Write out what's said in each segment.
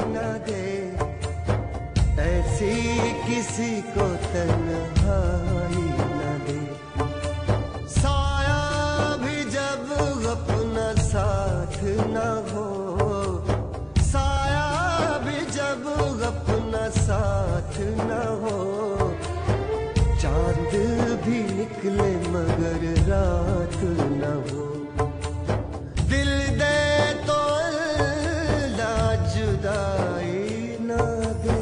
न दे, ऐसी किसी को तन्हाई न दे। साया भी जब अपना साथ न हो, साया भी जब अपना साथ न हो, चांद भी निकले मगर रात न हो। दिल दे तो अल्लाह जुदाई न दे।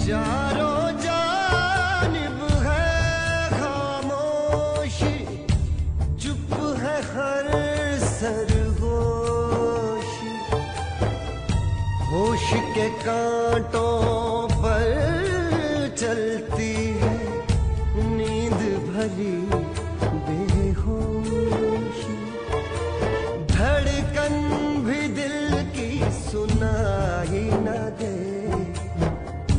चारों जानिब है खामोशी, चुप है हर सरगोशी। होश के कांटों पर चलती है नींद भरी बेहोशी। धड़कन भी दिल की सुनाई न दे,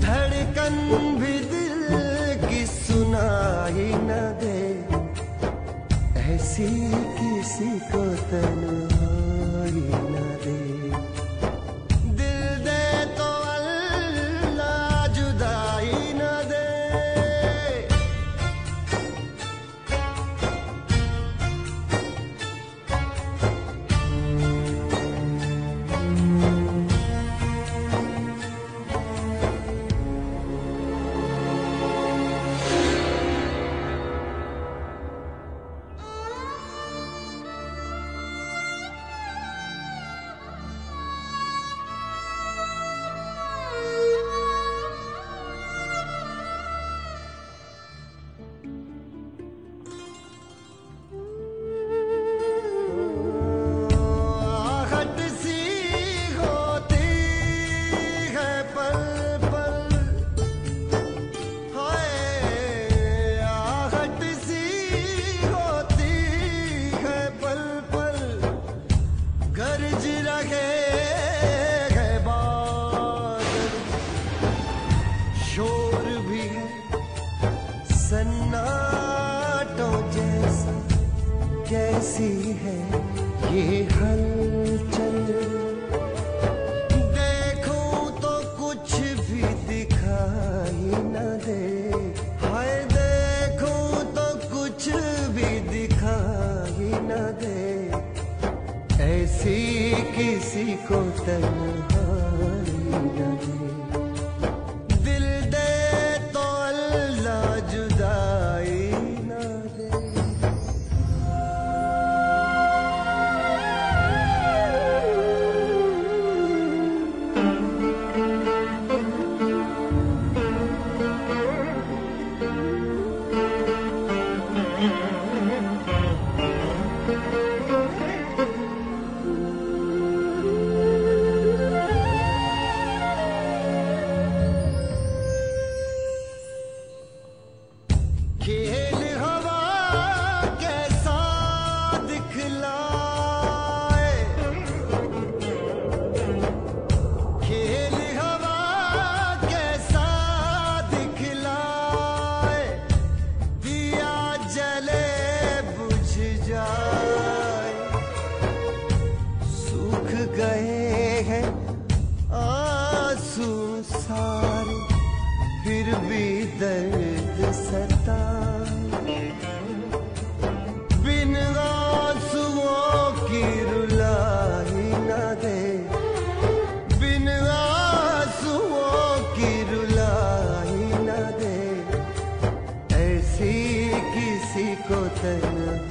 धड़कन भी दिल की सुनाई न दे, ऐसी किसी को तन्हाई न दे। दिल दे तो अल्लाह जुदाई न दे। शोर भी है सन्नाटों जैसा, कैसी है ये हलचल। देखूं तो कुछ भी दिखाई न दे, हाय देखूं तो कुछ भी दिखाई न दे, ऐसी किसी को तन्हाई न दे। खेल हवा कैसा दिखलाए, खेल हवा कैसा दिखलाए, दिया जले बुझ जाए। सूख गए हैं आंसू सारे, फिर भी दर्द सताए। बिन आंसुओं की रुलाई न दे, बिन आंसुओं की रुलाई न दे, ऐसी किसी को तन्हाई